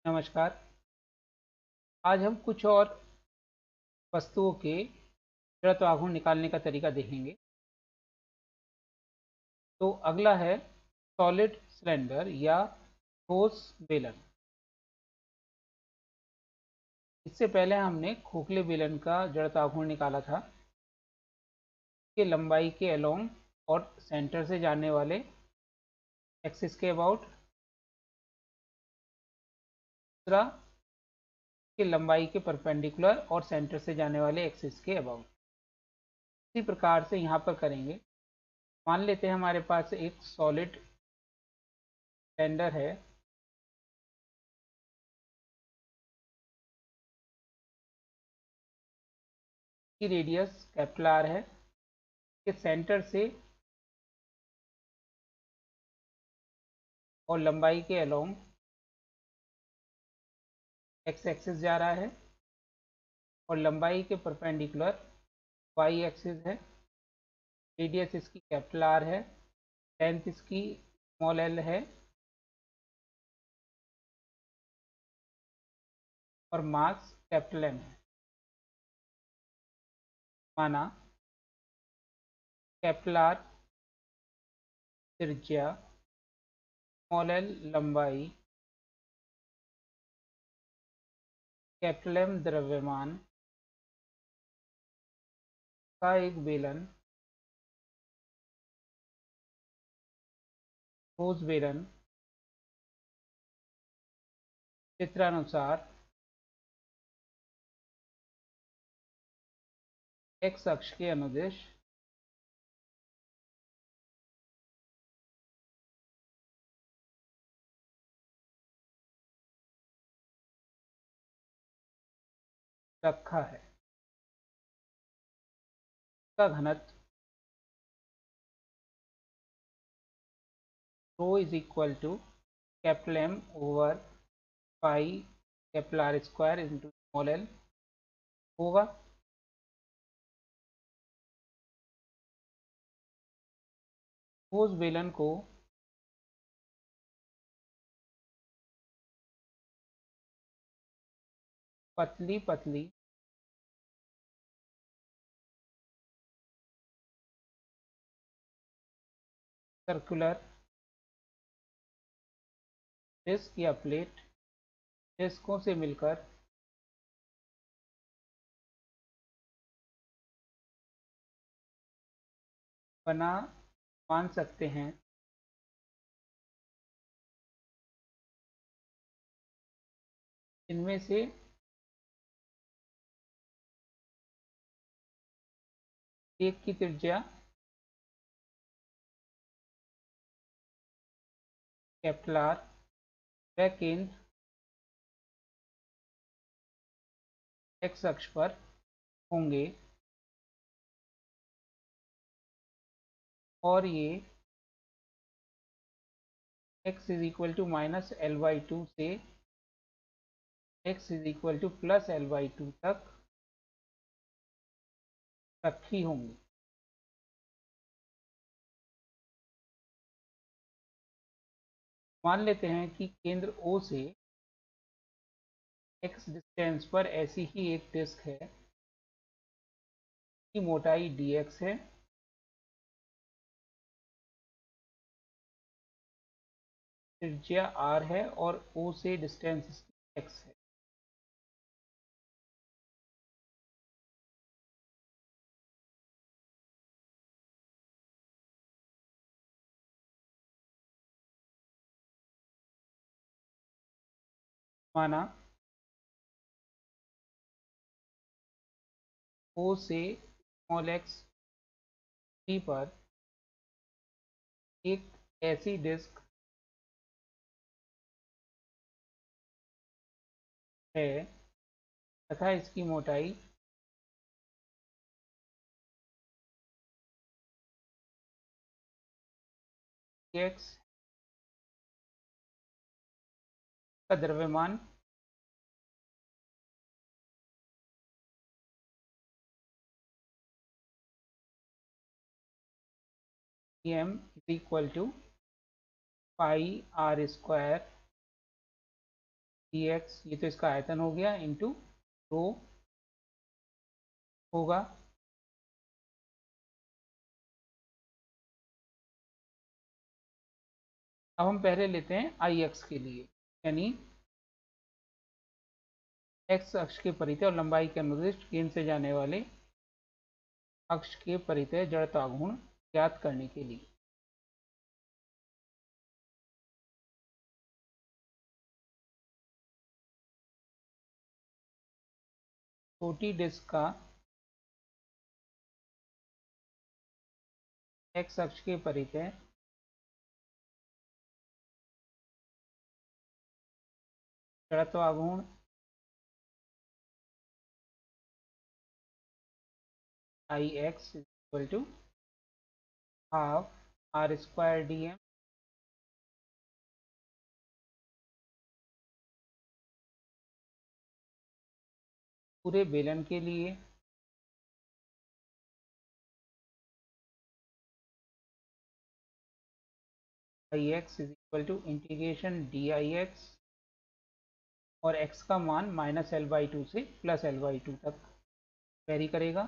नमस्कार। आज हम कुछ और वस्तुओं के जड़त्व आघूर्ण निकालने का तरीका देखेंगे। तो अगला है सॉलिड सिलेंडर या ठोस बेलन। इससे पहले हमने खोखले बेलन का जड़त्व आघूर्ण निकाला था कि लंबाई के अलोंग और सेंटर से जाने वाले एक्सिस के अबाउट, दूसरा कि लंबाई के परपेंडिकुलर और सेंटर से जाने वाले एक्सिस के अबाउट। इसी प्रकार से यहाँ पर करेंगे। मान लेते हैं हमारे पास एक सॉलिड सिलेंडर है की रेडियस कैपिटल आर है, के सेंटर से और लंबाई के अलोंग एक्स एक्सिस जा रहा है और लंबाई के परपेंडिकुलर वाई एक्सिस है। रेडियस इसकी कैपिटल आर है, लेंथ इसकी स्मॉल एल है और मास कैपिटल एम है। माना कैपिटल आर त्रिज्या, स्मॉल एल लंबाई, कैपिटल एम द्रव्यमान का एक बेलन ठोस बेलन चित्रानुसार एक्स अक्ष के अनुदिश रखा है। का घनत्व rho is equal to capital M over pi capital R square into small L होगा। ठोस बेलन को पतली पतली सर्कुलर डिस्क या प्लेट डिस्कों से मिलकर बना मान सकते हैं। इनमें से एक की त्रिज्या कैपिटल आर व केंद्र एक्स अक्ष पर होंगे और ये x is equal to minus L by two से x is equal to plus L by two तक रखी होंगी। मान लेते हैं कि केंद्र O से x डिस्टेंस पर ऐसी ही एक डिस्क है की मोटाई dx है, त्रिज्या r है और O से डिस्टेंस x है। माना O से स्मॉल x p पर एक ऐसी डिस्क है तथा इसकी मोटाई x का द्रव्यमान m is equal to pi are square dx, ये तो इसका आयतन हो गया, इंटू रो होगा। अब हम पहले लेते हैं आई एक्स के लिए, यानी एक्स अक्ष के परितः और लंबाई के अनुदिश केंद्र से जाने वाले अक्ष के परितः जड़त्व गुण ज्ञात करने के लिए। छोटी डिस्क का एक्स अक्ष के परितः जड़त्व गुण I x equal to half are square D M पूरे बेलन के लिए I x is equal to integration D I x, और x का मान -L/2 से +L/2 तक वेरी करेगा।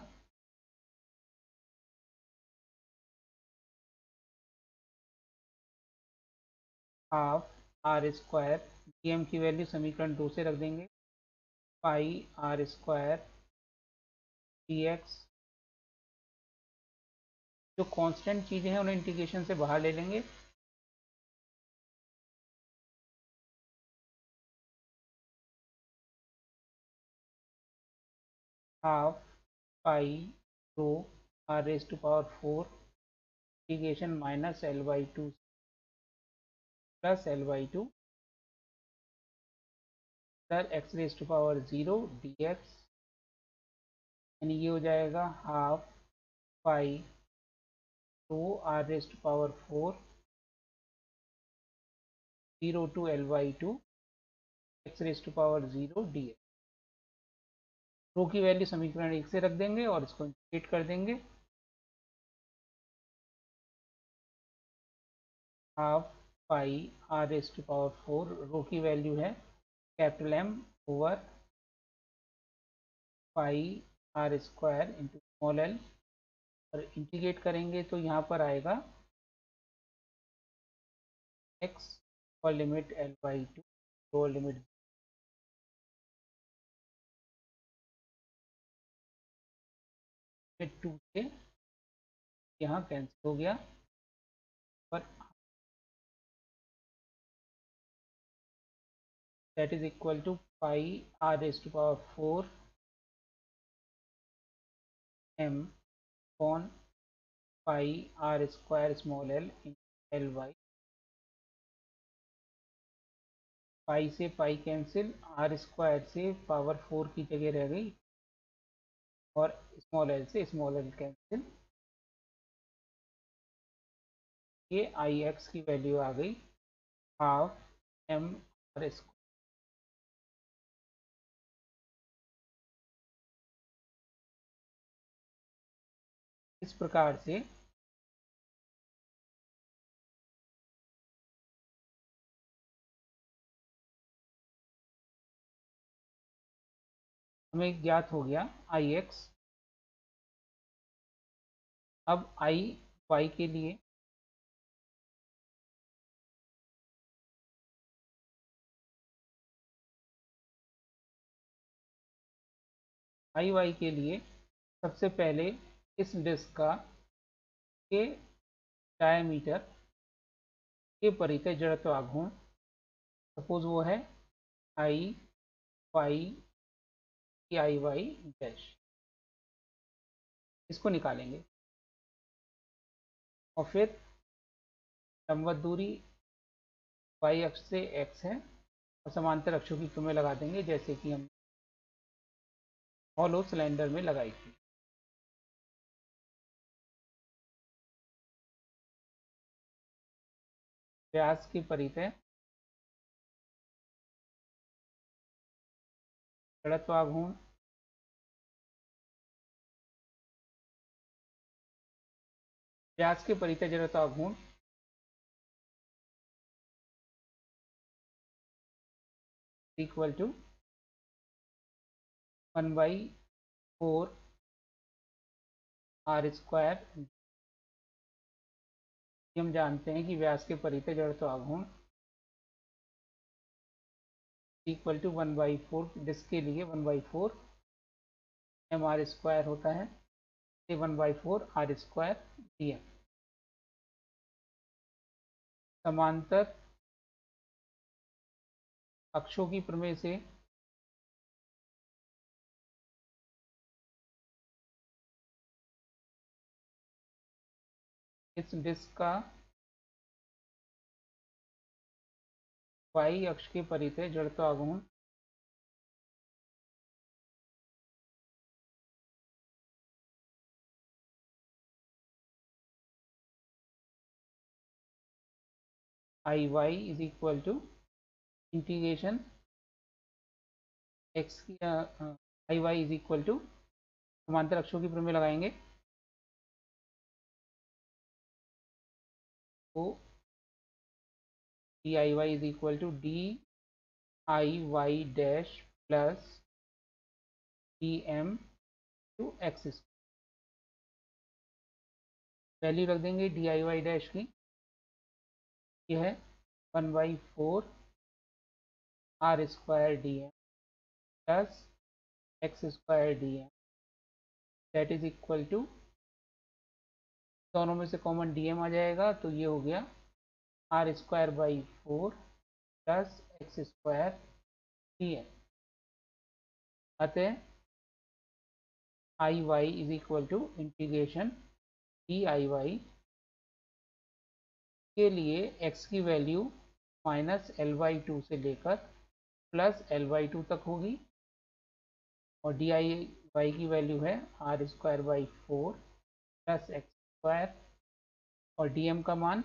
Half are square D m की वैल्यू समीकरण 2 से रख देंगे, pi are square D x, जो कांस्टेंट चीज़ें हैं उन्हें इंटीग्रेशन से बाहर ले लेंगे, half pi rho r raise to power 4 integration -L/2 +L/2 सर x raise to power 0 d x, यानी ये हो जाएगा half pi rho r raise to power 4 0 to L/2 x raise to power 0 d X. Rho की value समीकरण 1 से रख देंगे और इसको इंटीग्रेट कर देंगे, half pi are raise to power 4, rho की वैल्यू है capital M over pi are square into small l, और इंटीग्रेट करेंगे तो यहाँ पर आएगा एक्स और लिमिट L/2, लोअर लिमिट 2 से यहाँ कैंसिल हो गया, और that is equal to pi are raise to power 4 M upon pi are square small L in L Y, pi से पाई कैंसिल, आर स्क्वायर से पावर 4 की जगह रह गई, और स्मॉल एल से स्मॉल एल कैंसिल, ये आई एक्स की वैल्यू आ गई हाफ एम आर स्क्वायर। इस प्रकार से हमें ज्ञात हो गया आई एक्स। अब आई वाई के लिए आई वाई के लिए सबसे पहले इस डिस्क का के डायमीटर के परितः जड़त्व आघूर्ण, सपोज वो है आई वाई आई वाई डैश, इसको निकालेंगे, और फिर लंबवत दूरी वाई अक्ष से एक्स है, और समांतर अक्षों की तुम्हें लगा देंगे जैसे कि हम हॉलो सिलेंडर में लगाई थी। व्यास की परितः जड़त्व आघूर्ण, व्यास के परितः जड़त्व आघूर्ण के इक्वल टू 1/4 आर स्क्वायर। हम जानते हैं कि व्यास के परितः जड़त्व आघूर्ण इक्वल टू 1/4, जिसके लिए 1/4 एम आर स्क्वायर होता है, 1/4 आर स्क्वायर डी एम। समांतर अक्षों की प्रमेय से इस डिस्क का y अक्ष के परितः जड़त्व आघूर्ण I Y is equal to integration X की I Y is equal to, समांतर अक्षों की प्रमेय लगाएंगे तो D I Y is equal to D I Y dash plus D M two X. Value रख देंगे डी आई वाई डैश की, यह है 1/4 r square D m plus x square D m, that is equal to, दोनों में से common D M आ जाएगा तो ये हो गया R square by 4 plus x square D M. अतः I Y is equal to integration D I Y के लिए x की वैल्यू -L/2 से लेकर प्लस L/2 तक होगी, और डी आई वाई की वैल्यू है are square by 4 plus x square, और डी एम का मान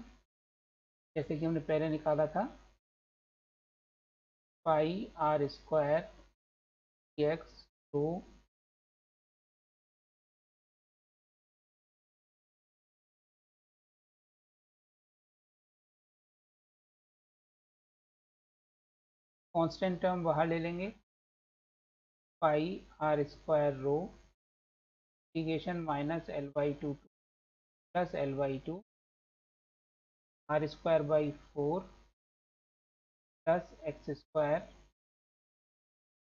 जैसे कि हमने पहले निकाला था pi are square D X. तो कांस्टेंट टर्म बाहर ले लेंगे, pi are square rho integration -L/2 plus L/2 R square by 4 plus x square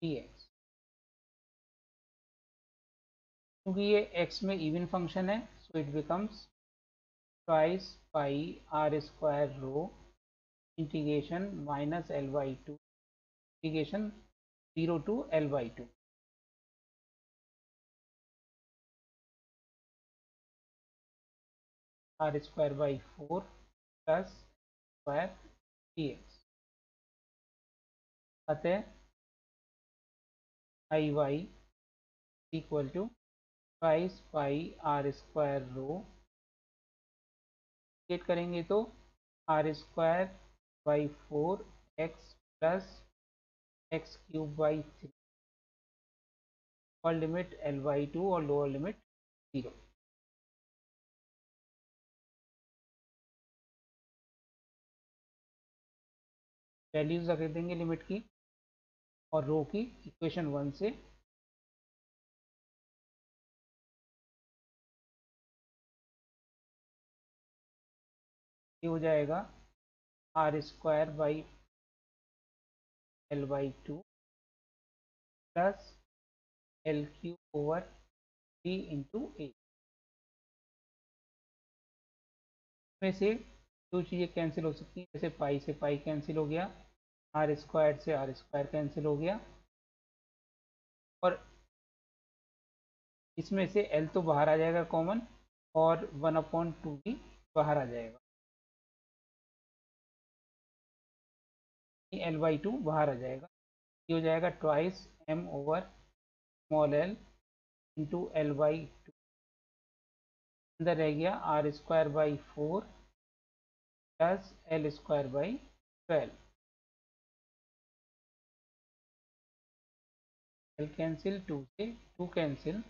D X. क्योंकि ये x में इवन फंक्शन है so it becomes twice pi are square rho integration -L/2 integration 0 to L/2। R square by 4 plus square D x. अतः I Y equal to twice pi are square rho, get करेंगे तो R square by 4 X plus X cube by 3, और limit L/2 और lower limit 0। Values रख देंगे limit की और रो की इक्वेशन 1 से। ये हो जाएगा R square by L/2 plus L cube over 3 into A. में से दो चीज़ें कैंसिल हो सकती हैं, जैसे पाई से पाई कैंसिल हो गया, आर स्क्वायर से आर स्क्वायर कैंसिल हो गया, और इसमें से एल तो बाहर आ जाएगा कॉमन, और 1/2 भी बाहर आ जाएगा, L/2 बाहर आ जाएगा। ये हो जाएगा twice M over small L into L/2, अंदर रह गया R square by 4 plus L square by 12। L cancel, 2 से 2 कैंसिल,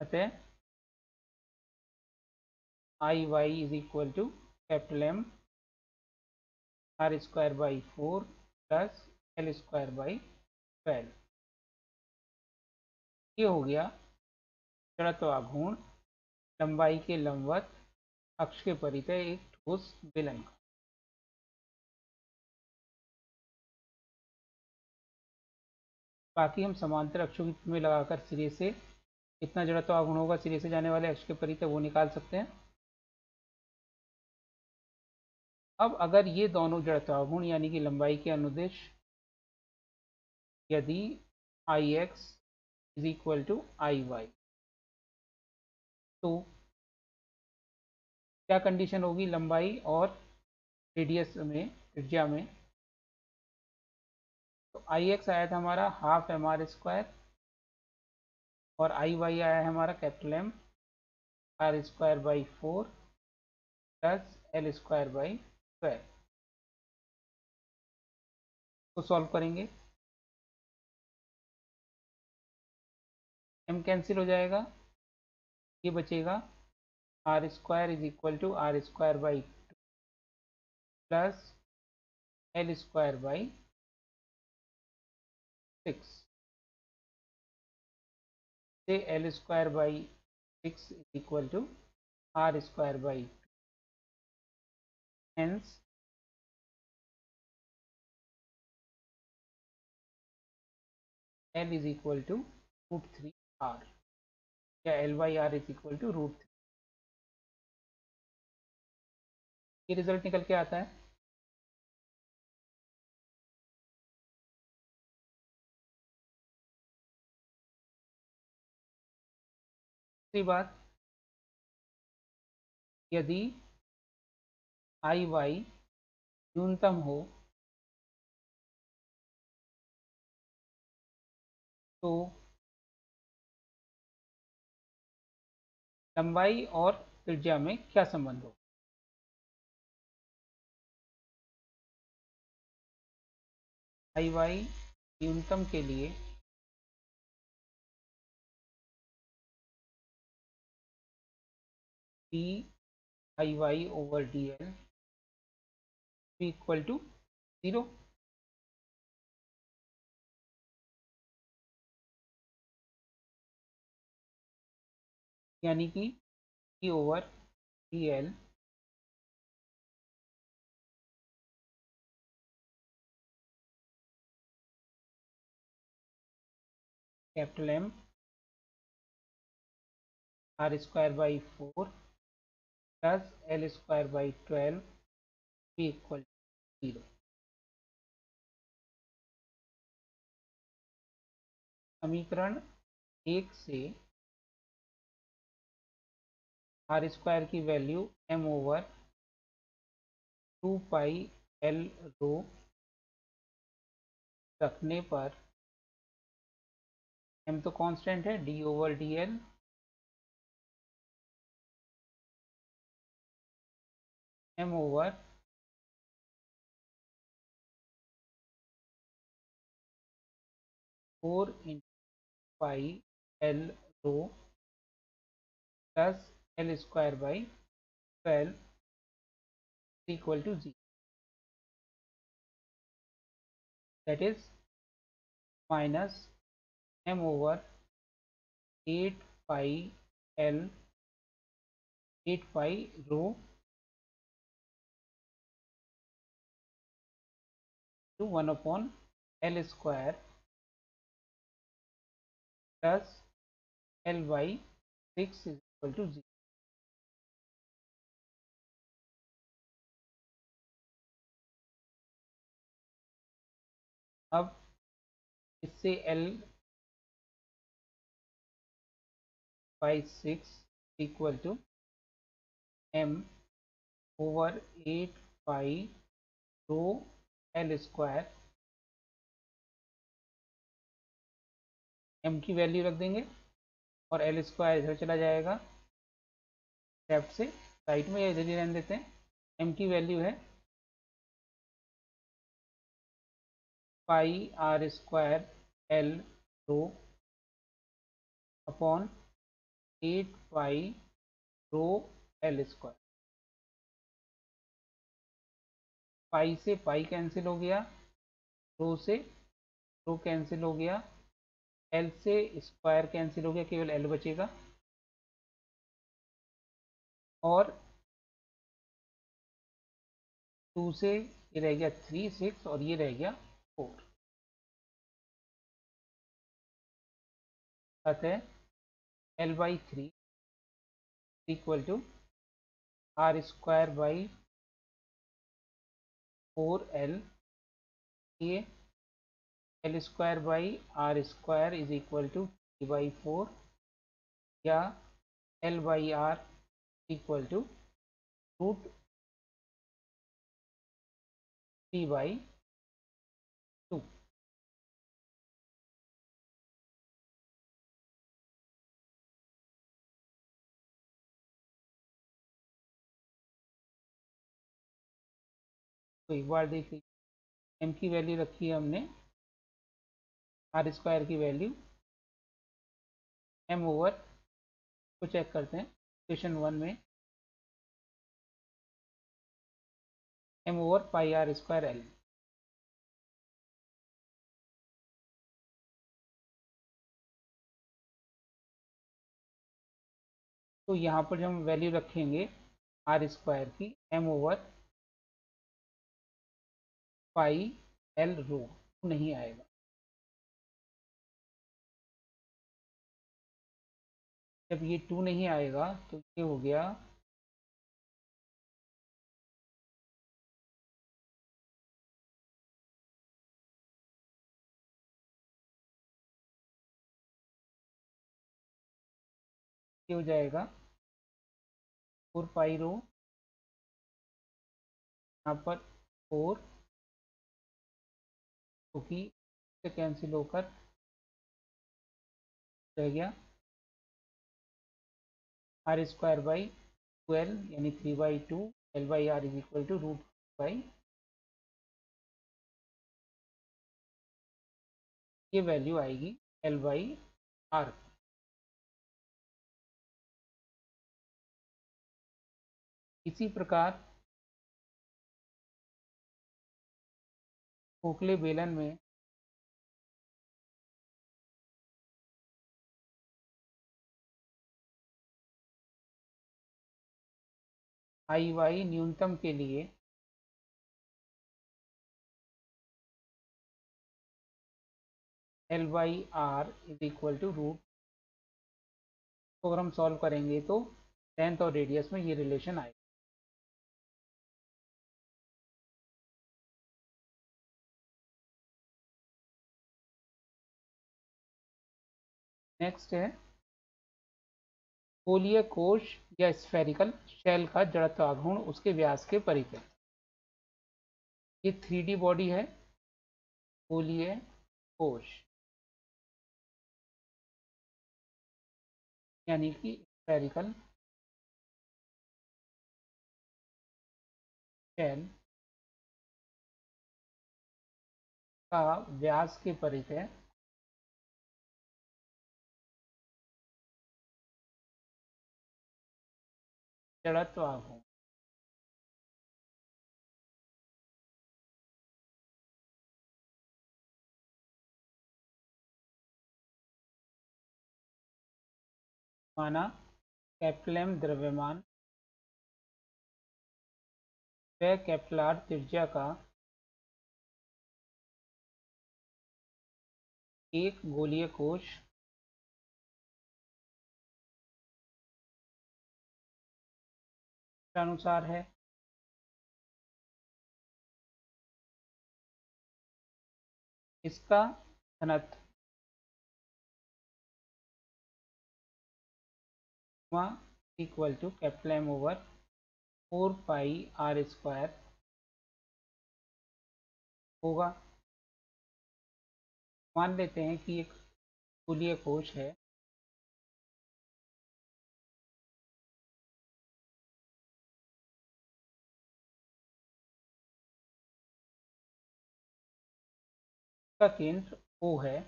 अतः I Y is equal to capital M are square by 4 plus L square by 12। ये हो गया जड़त्व आघूर्ण लंबाई के लंबवत अक्ष के परितः एक ठोस बेलन का। बाकी हम समांतर अक्षों में लगाकर सिरे से कितना जड़त्व आघूर्ण होगा सिरे से जाने वाले अक्ष के परितः वो निकाल सकते हैं। अब अगर ये दोनों जड़त्व आघूर्ण यानी कि लंबाई के अनुदिश यदि I x is equal to I Y, तो क्या कंडीशन होगी लंबाई और रेडियस में, त्रिज्या में। तो आई एक्स आया था हमारा हाफ एम आर स्क्वायर और आई वाई आया है हमारा capital M are square by 4 plus L square by 12। तो सॉल्व करेंगे, एम कैंसिल हो जाएगा, ये बचेगा R square is equal to are square by 2 plus L square by 6 से L square by 6 is equal to are square by 2, hence L is equal to √3 R या L by are is equal to √3। ये result निकल के आता है। दूसरी बात, यदि आई वाई न्यूनतम हो तो लंबाई और त्रिज्या में क्या संबंध हो। आई वाई न्यूनतम के लिए D I Y over D L equal to 0। यानी कि D over D L capital M are square by 4 plus L square by 12 भी इक्वल टू 0। समीकरण 1 से आर स्क्वायर की value M over 2 pi L rho रखने पर M तो constant है, D over D L M over 4 into pi L rho plus L square by 12 equal to 0। That is minus M over 8 pi L 8 pi rho to 1 upon L square plus L by 6 is equal to 0। अब इससे L by 6 equal to M over 8 pi rho L square, M की value रख देंगे और L square इधर चला जाएगा left से राइट में, या इधर ही रहने देते हैं। एम की वैल्यू है pi are square L rho upon 8 pi rho L square. Pi से पाई कैंसिल हो गया, रो से रो कैंसिल हो गया, एल से स्क्वायर कैंसिल हो गया, केवल एल बचेगा, और 2 से ये रह गया 3 6 और ये रह गया 4। अतः L by 3 equal to are square by 4l, ये L square by r square is equal to 3/4, या L by r equal to √3/2। तो एक बार देख लीजिए, एम की वैल्यू रखी है हमने, आर स्क्वायर की वैल्यू एम ओवर, को चेक करते हैं क्वेश्चन 1 में, M over pi are square L. तो यहाँ पर जब हम वैल्यू रखेंगे आर स्क्वायर की, M over pi L rho नहीं आएगा। जब ये 2 नहीं आएगा तो ये हो गया ये हो जाएगा 4 पाई रो, यहाँ पर 4, क्योंकि से कैंसिल होकर रह गया आर स्क्वायर बाई 12 यानी 3/2, L by are is equal to √बाई, ये वैल्यू आएगी एल बाई आर। इसी प्रकार खोखले बेलन में आई वाई न्यूनतम के लिए L by are is equal to √, तो अगर हम सॉल्व करेंगे तो लेंथ और रेडियस में ये रिलेशन आएगा। नेक्स्ट है गोलीय कोश या स्फेरिकल शेल का जड़त्व आघूर्ण उसके व्यास के परिपथ। ये 3D बॉडी है, गोलीय कोश यानी कि स्फेरिकल शेल का व्यास के परिपथ जड़त्व आघूर्ण। माना कैप्लम द्रव्यमान व कैप्लार त्रिज्या का एक गोलीय कोश अनुसार है, इसका घनत्व equal to capital M over 4 pi are square होगा। मान लेते हैं कि एक गोलीय कोश है, इसका केंद्र O है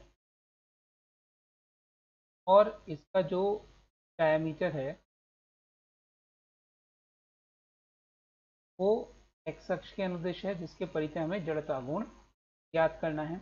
और इसका जो डायमीटर है वो एक्स अक्ष के अनुदिश है, जिसके परिचय हमें जड़ता गुण याद करना है।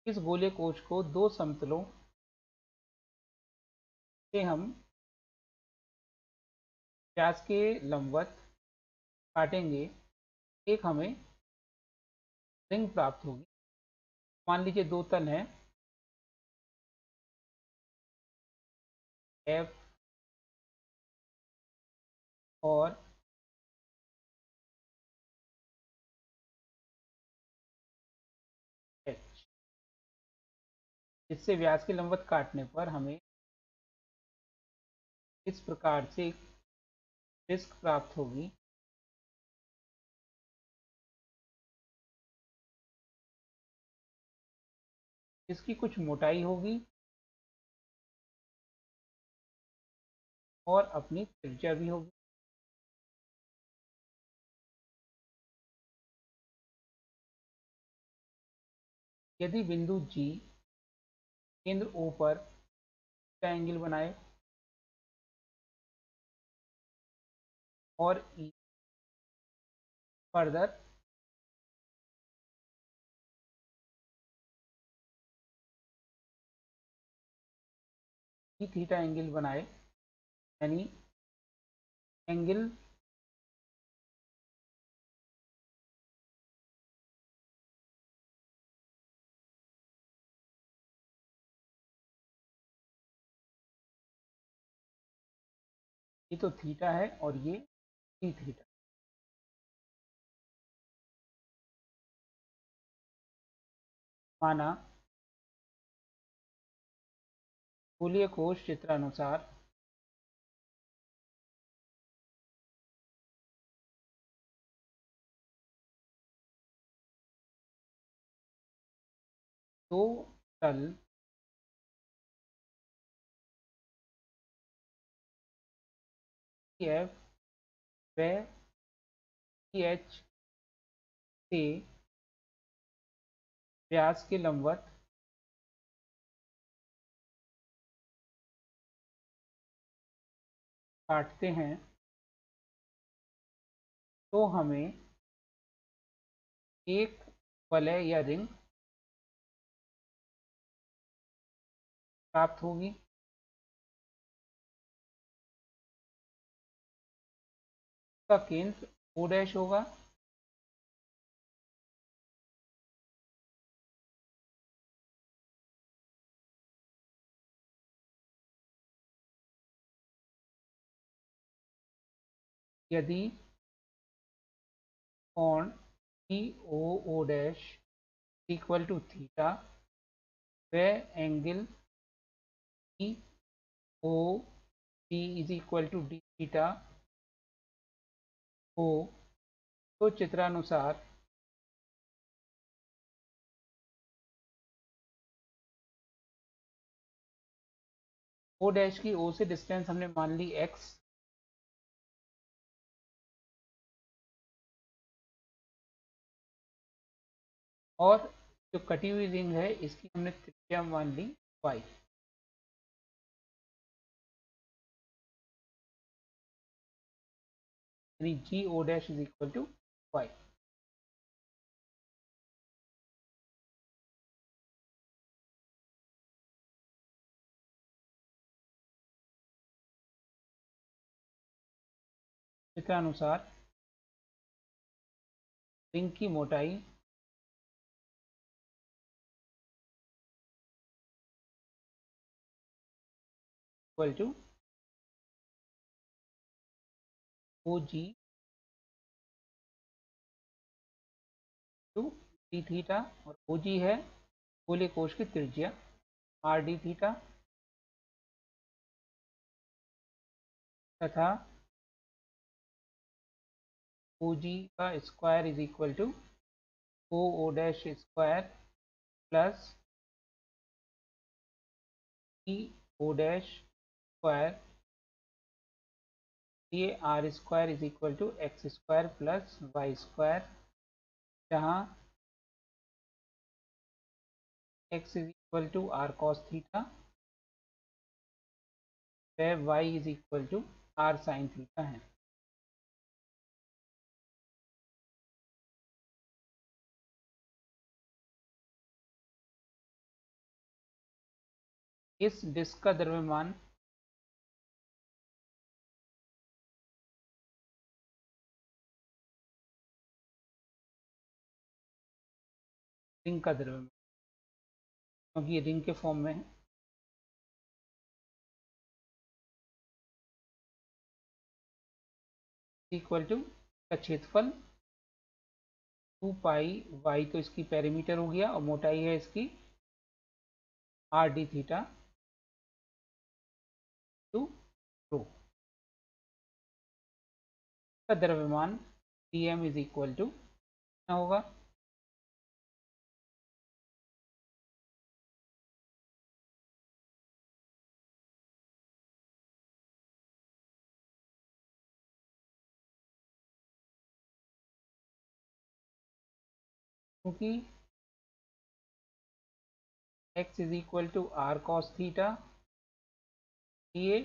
इस गोलीय कोश को दो समतलों से हम व्यास के लंबवत काटेंगे। एक हमें रिंग प्राप्त होगी। मान लीजिए दो तल हैं, एफ और एच। इससे व्यास के लंबवत काटने पर हमें इस प्रकार से एक डिस्क प्राप्त होगी। इसकी कुछ मोटाई होगी और अपनी त्रिज्या भी होगी। यदि बिंदु G केंद्र O पर एंगल बनाए और E further E theta angle बनाए, यानी एंगल ये तो थीटा है और ये ई थीटा। माना गोलीय कोश चित्रानुसार दो तल एफ व एच से व्यास के लंबवत काटते हैं तो हमें एक वलय या रिंग प्राप्त होगी। का केंद्र O डैश होगा। यदि कोण COO dash equal to theta व angle EOD is equal to D theta हो, तो चित्रानुसार O डैश की O से डिस्टेंस हमने मान ली x, और जो कटी हुई रिंग है इसकी हमने त्रिज्या मान ली y। यानी GO dash is equal to y। चित्रानुसार रिंग की मोटाई equal to OG to D theta, और OG है गोलीय कोश की त्रिज्या RD थीटा, तथा OG का square is equal to OO dash square plus e o dash square, ये r square is equal to x square plus y square, जहाँ x is equal to r cos theta व y is equal to are sine theta है। इस disc का द्रव्यमान ring का द्रव्यमान, क्योंकि ये रिंग के फॉर्म में है, इक्वल टू का क्षेत्रफल 2 पाई वाई, तो इसकी पेरीमीटर हो गया, और मोटाई है इसकी r d theta to rho का द्रव्यमान d m is equal to क्या होगा, क्योंकि x is equal to r cos theta, ये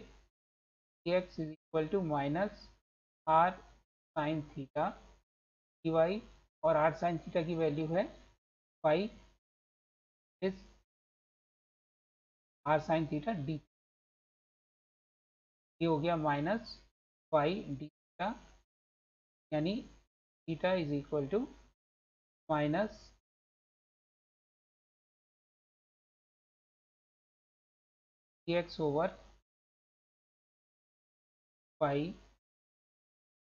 x is equal to minus r sine theta d y, और आर साइन थीटा की वैल्यू है five, इस आर साइन थीटा डी, ये हो गया माइनस फाइव डी थीटा, यानी theta is equal to minus x over five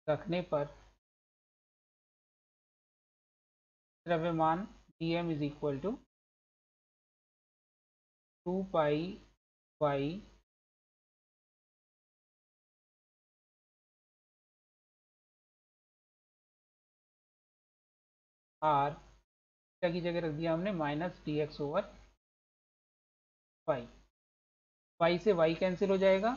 रखने पर द्रव्यमान d m is equal to 2 pi y r की जगह रख दिया हमने minus d x over five, y से वाई कैंसिल हो जाएगा,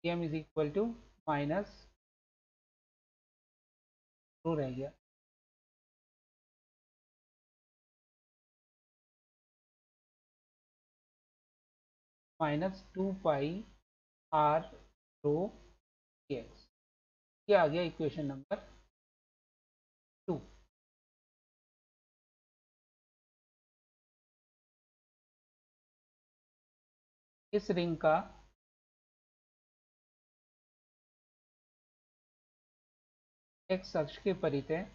d m is equal to minus rho रह गया, minus 2 pi r rho x, ये आ गया इक्वेशन नंबर 2। इस रिंग का एक्स अक्ष के परितः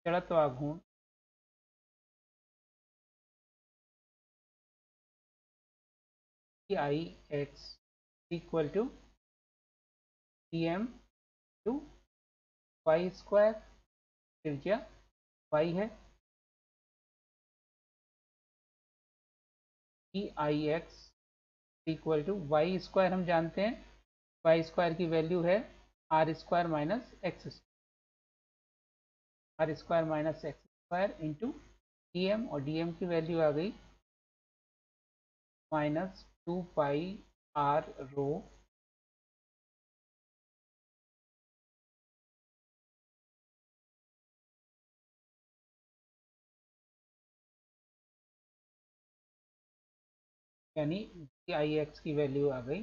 जड़त्व आघूर्ण I x equal to d M to y square, त्रिज्या वाई है, e I x equal to y square, हम जानते हैं वाई स्क्वायर की वैल्यू है are square minus x, r square minus x square into d m, और D m की value आ गई माइनस 2 पाई आर रो यानी डी आई एक्स की वैल्यू आ गई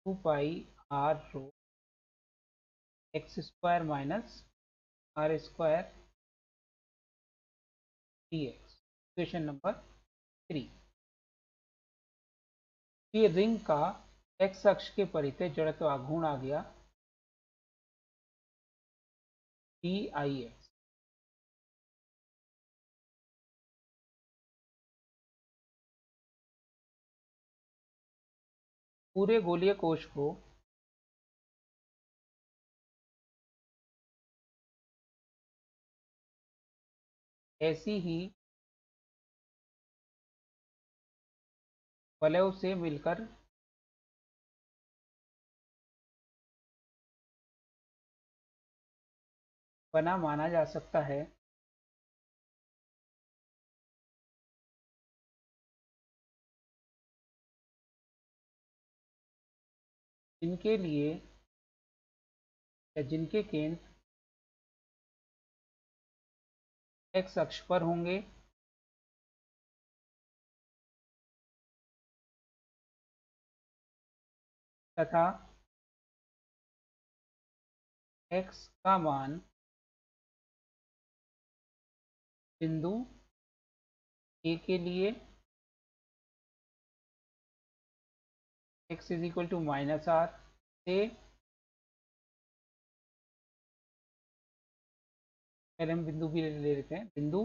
2 pi r rho x square minus r square D x. Equation number 3, ये ring का एक्स अक्ष के परितः जड़त्व आघूर्ण आ गया डी आई एक्स, पूरे गोलीय कोश को ऐसी ही वलयों से मिलकर बना माना जा सकता है। जिनके लिए या जिनके केंद्र एक्स अक्ष पर होंगे तथा एक्स का मान बिंदु ए के लिए x is equal to minus r से पहले हम बिंदु भी ले लेते हैं। बिंदु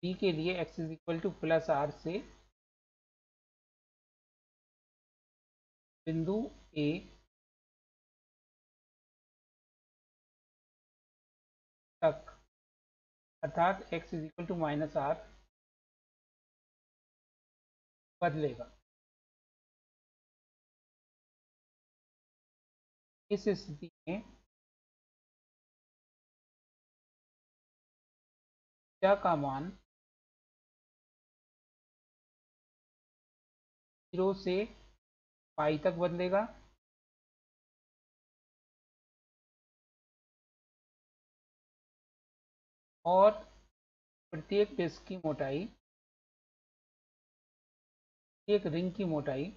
बी के लिए x is equal to plus r से बिंदु ए तक अर्थात x is equal to minus r बदलेगा। इस स्थिति में थीटा का मान 0 से पाई तक बदलेगा और प्रत्येक डिस्क की मोटाई, एक रिंग की मोटाई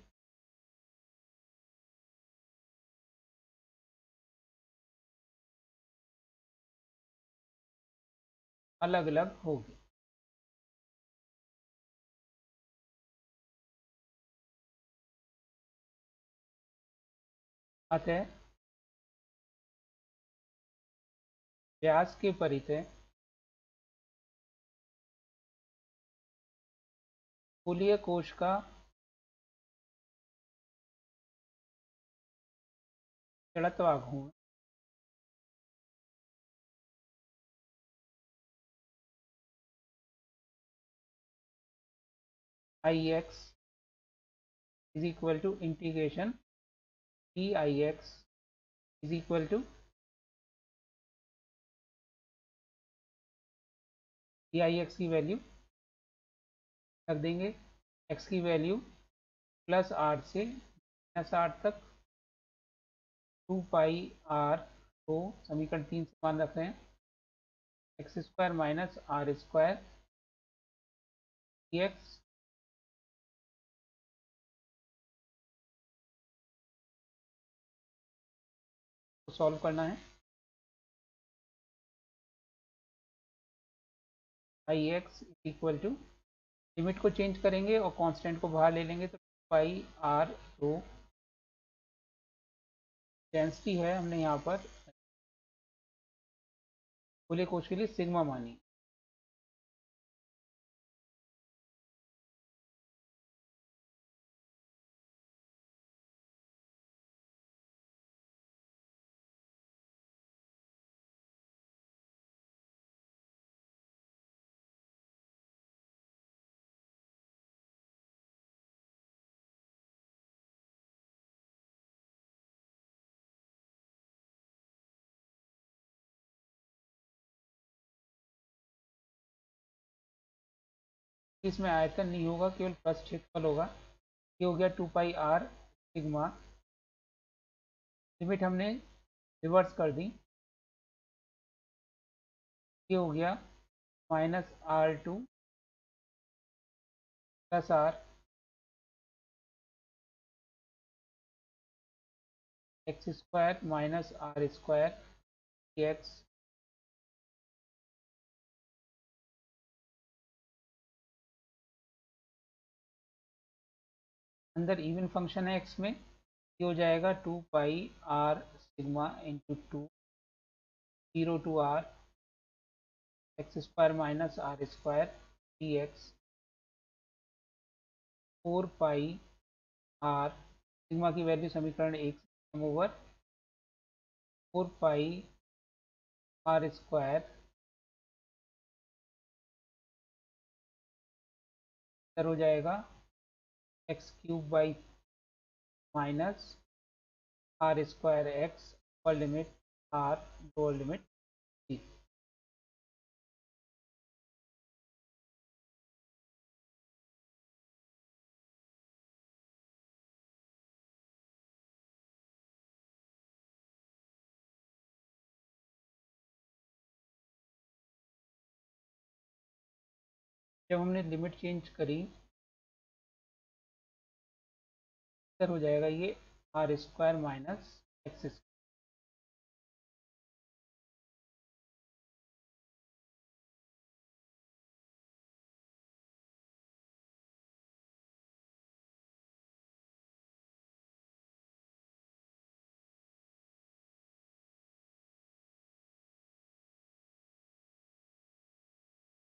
अलग अलग होगी। अतः व्यास के परितः गोलीय कोश का जड़त्वाघूर्ण I x is equal to integration D I x is equal to D I x की वैल्यू रख देंगे। एक्स की वैल्यू प्लस आर से माइनस आर तक 2 पाई आर को समीकरण 3 से मान रख रहे हैं। X square minus r square D x को सॉल्व करना है। I x equal to limit को चेंज करेंगे और कांस्टेंट को बाहर ले लेंगे तो पाई आर रो डेंसिटी है हमने यहाँ पर गोलीय कोश के लिए सिग्मा मानी। इसमें आयतन नहीं होगा, केवल पृष्ठ क्षेत्रफल होगा। ये हो गया 2 पाई आर सिग्मा। लिमिट हमने रिवर्स कर दी। ये हो गया minus r to plus r x square minus r square x अंदर इवन फंक्शन है एक्स में। ये हो जाएगा 2 pi r sigma into 2 0 to r x square minus r square D x 4 pi r sigma की वैल्यू समीकरण 1 से over 4 pi are square हो जाएगा x cube by minus r square x upper limit r lower limit जी। जब हमने limit change करी फिर हो जाएगा ये आर स्क्वायर माइनस एक्स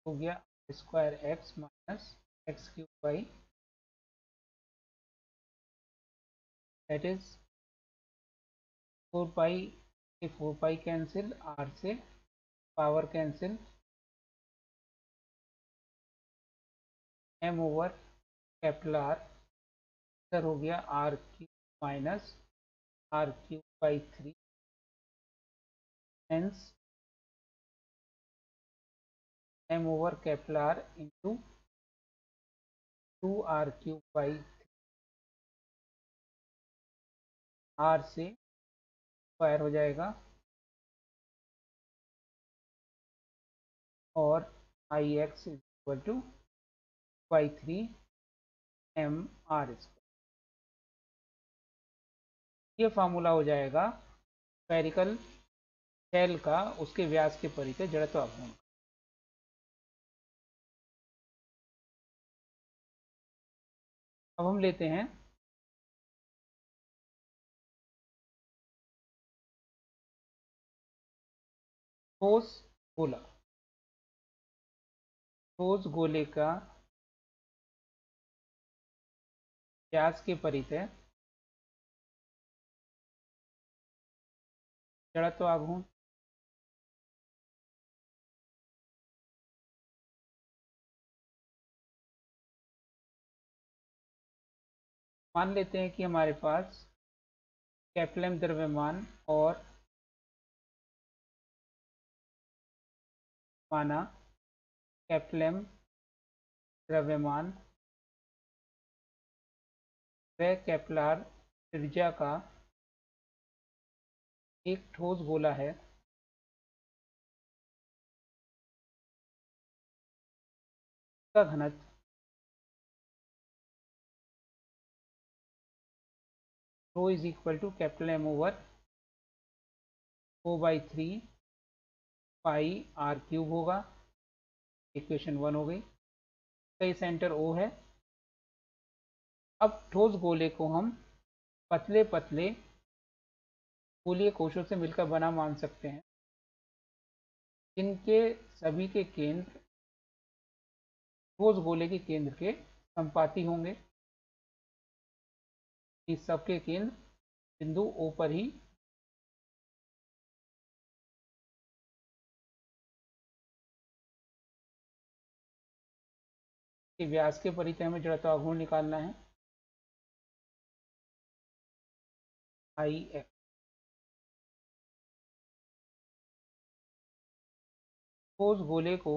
हो गया square x minus x cube by that is 4 pi, 4 pi cancel, r से power cancel, m over capital r, इधर हो गया r cube minus r cube by 3, hence m over capital r into 2 r cube by r से square हो जाएगा और I x equal to by 3 m are square. ये formula हो जाएगा स्फेरिकल शेल का उसके व्यास के परिधि जड़त्व आघूर्ण। अब हम लेते हैं ठोस गोला। ठोस गोले का व्यास के परिधि जड़त्व आघूर्ण। मान लेते हैं कि हमारे पास कैपिटल M द्रव्यमान और माना कैपिटल M द्रव्यमान व कैपिटल R त्रिज्या का एक ठोस गोला है। का घनत्व rho is equal to capital M over 4/3 pi r cube होगा। इक्वेशन 1 हो गई। कई सेंटर O है। अब ठोस गोले को हम पतले पतले गोलीय कोशों से मिलकर बना मान सकते हैं, जिनके सभी के केंद्र ठोस गोले के केंद्र के संपाती होंगे। इस सबके केंद्र बिंदु O पर ही के व्यास के परिधि हमें जड़त्व आघूर्ण निकालना है। आई एक्स ठोस गोले को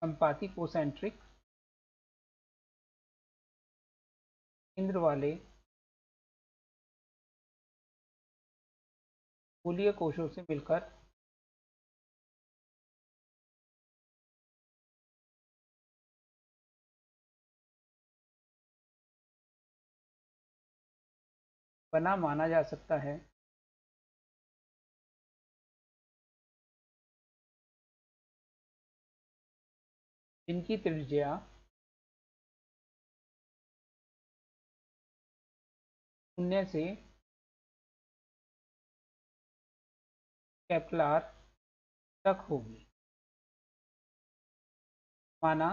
संपाती कोसेंट्रिक केंद्र वाले गोलीय कोशों से मिलकर बना माना जा सकता है। जिनकी त्रिज्या शून्य से कैपिटल R तक होगी। माना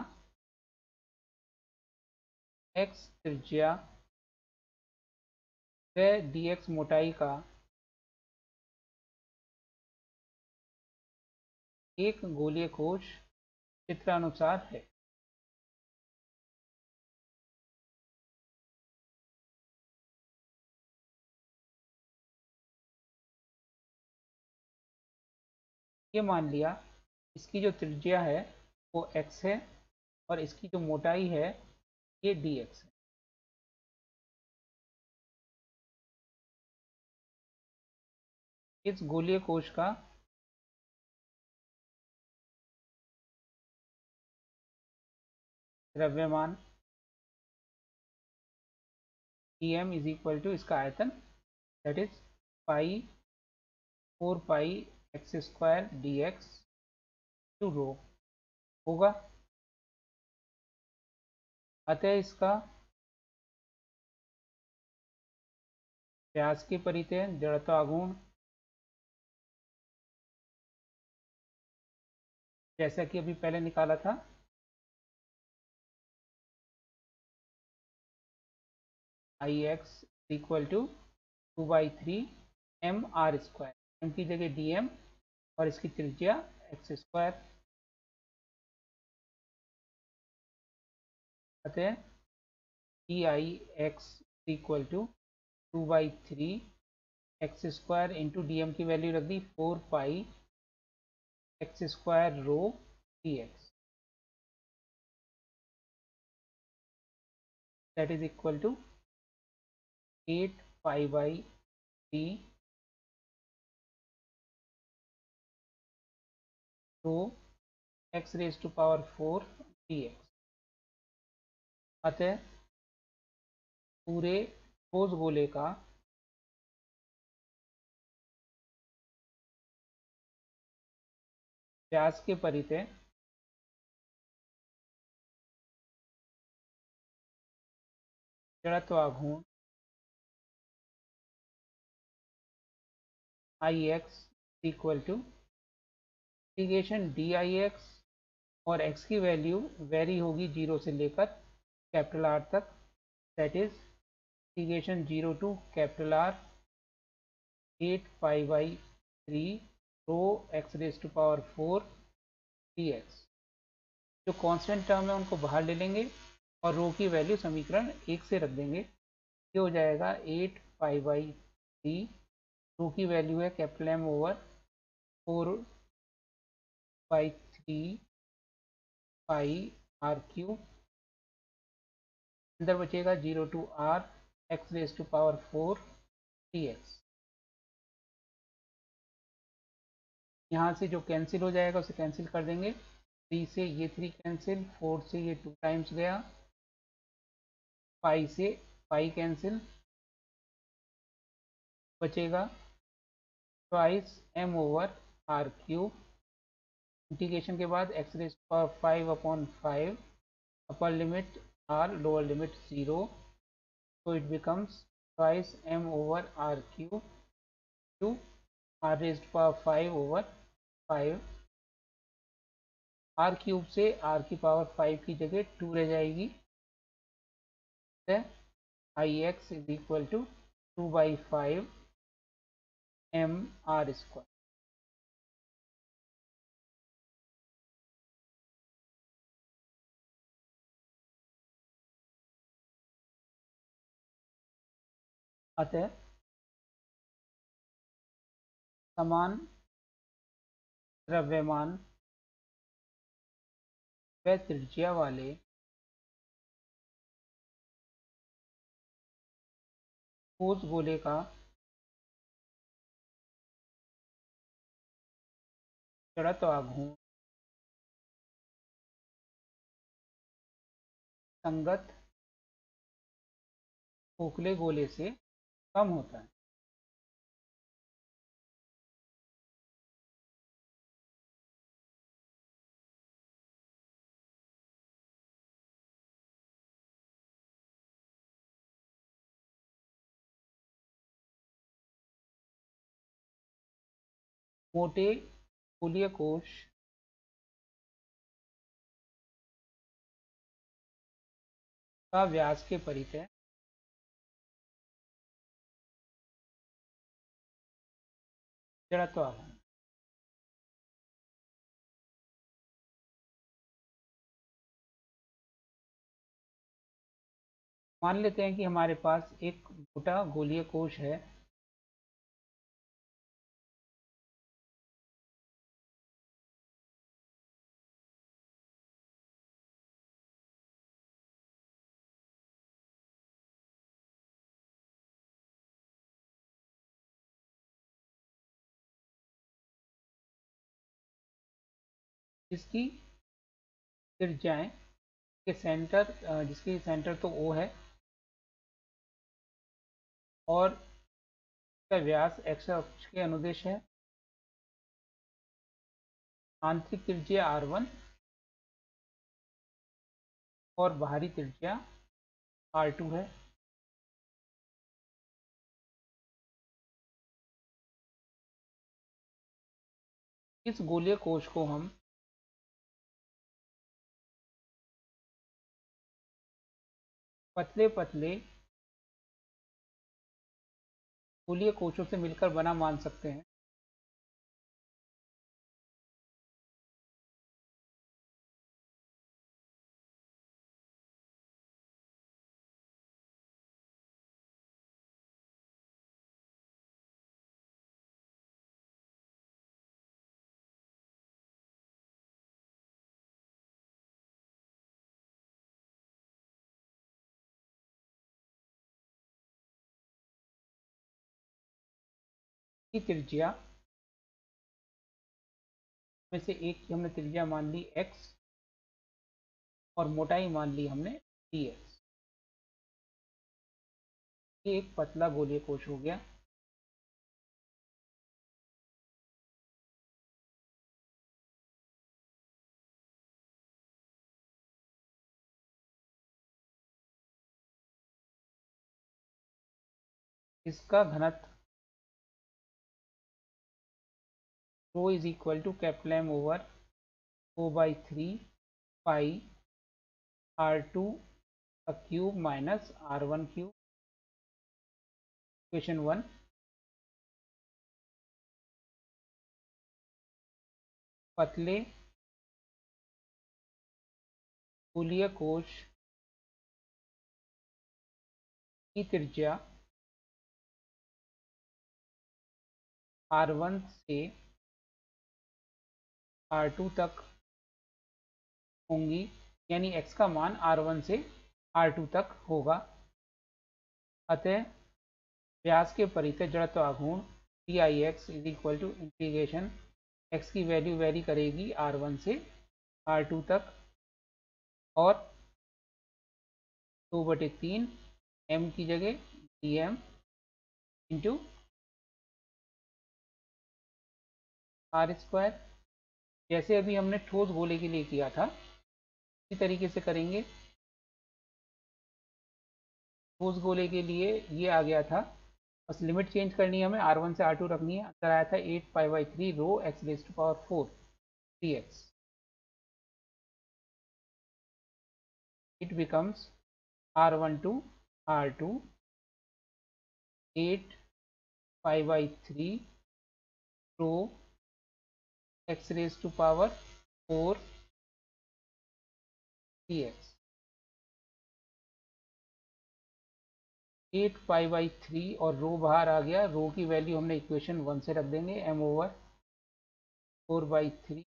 x त्रिज्या व dx मोटाई का एक गोलीय कोश चित्रानुसार है। ये मान लिया इसकी जो त्रिज्या है वो x है और इसकी जो मोटाई है ये dx है। इस गोलीय कोश का द्रव्यमान dm इज इक्वल टू इसका आयतन that is pi 4 pi x square D x to rho होगा। अतः इसका व्यास के परितः जड़त्व आघूर्ण जैसा कि अभी पहले निकाला था I x equal to 2/3 m are square, M की जगह डी एम और इसकी त्रिज्या एक्स स्क्वायर। अतः d I x equal to 2/3 x square into d m की वैल्यू रख दी 4 pi x square rho d x, that is equal to 8 pi by 3 rho x raise to power 4 d x. अतः पूरे ठोस गोले का व्यास के परितः जड़त्व आघूर्ण I x equal to integration D I x और x की वैल्यू वेरी होगी 0 से लेकर कैपिटल R तक, that is integration 0 to capital R 8 pi by 3 rho x raise to power 4 d x. जो कांस्टेंट टर्म है उनको बाहर ले लेंगे और रो की वैल्यू समीकरण 1 से रख देंगे। ये हो जाएगा 8 पाई बाई 3, रो की वैल्यू है capital M over 4 by 3 pi r cube, अंदर बचेगा 0 to R x raise to power 4 d x. यहाँ से जो कैंसिल हो जाएगा उसे कैंसिल कर देंगे, 3 से ये 3 कैंसिल, 4 से ये 2 टाइम्स गया, पाई से पाई कैंसिल, बचेगा twice m over r cube. Integration के बाद x raise power 5/5, upper limit r lower limit 0, so it becomes twice m over r cube to r raised to power 5 over 5। r cube से r की power 5 की जगह 2 रह जाएगी, I x is equal to 2/5 m are square. अतः समान द्रव्यमान व त्रिज्या वाले ठोस गोले का जड़त्व आघूर्ण संगत खोखले गोले से कम होता है। मोटे गोलीय कोश का व्यास के परितः जड़त्व आघूर्ण मान लेते हैं कि हमारे पास एक मोटा गोलीय कोश है जिसकी त्रिज्याएं के सेंटर जिसकी सेंटर तो O है और इसका व्यास x अक्ष के अनुदिश है। आंतरिक त्रिज्या R1 और बाहरी त्रिज्या R2 है। इस गोलीय कोश को हम पतले पतले गोलीय कोशों से मिलकर बना मान सकते हैं। की त्रिज्या में से एक की हमने त्रिज्या मान ली x और मोटाई मान ली हमने dx। ये एक पतला गोलीय कोश हो गया। इसका घनत्व rho is equal to capital M over O/3 pi R2 का cube minus R1 cube. Equation 1। पतले गोलीय कोश की त्रिज्या R1 से R2 तक होंगी, यानी x का मान R1 से R2 तक होगा। अतः व्यास के परितः जड़त्व आघूर्ण dix is equal to integration x की वैल्यू वेरी करेगी R1 से R2 तक और 2/3 m की जगह dm इंटू r²। जैसे अभी हमने ठोस गोले के लिए किया था इसी तरीके से करेंगे। ठोस गोले के लिए ये आ गया था, बस लिमिट चेंज करनी है हमें, R1 से R2 रखनी है। अंतर आया था 8π/3 rho x⁴ dx। It becomes R1 to R2 8π/3 rho x⁴ dx। 8π/3 और रो बाहर आ गया। रो की वैल्यू हमने इक्वेशन 1 से रख देंगे, m over 4/3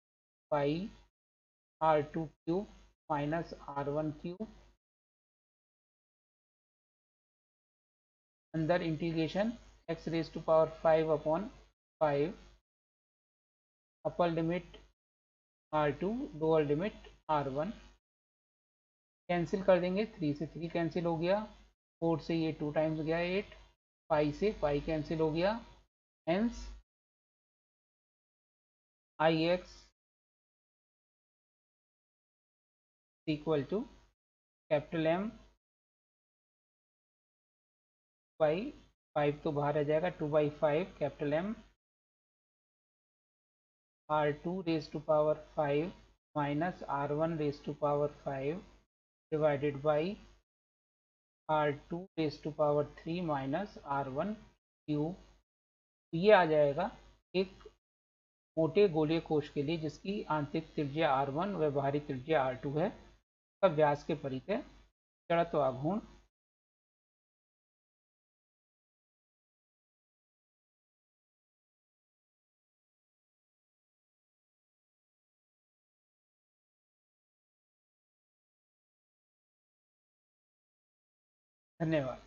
pi R2 cube minus R1 cube. अंदर integration x⁵5/5 upper limit R2 lower limit R1। Cancel कर देंगे, 3 से 3 कैंसिल हो गया, 4 से ये 2 टाइम्स गया 8, पाई से पाई कैंसिल हो गया। Hence Ix equal to capital M by 5 तो बाहर आ जाएगा, 2/5 capital M R2⁵5 minus R1⁵5 divided by R2⁵3 minus R1 cube. ये आ जाएगा एक मोटे गोलीय कोश के लिए जिसकी आंतरिक त्रिज्या R1 व बाहरी त्रिज्या R2 है, का व्यास के परितः जड़त्व आघूर्ण। धन्यवाद।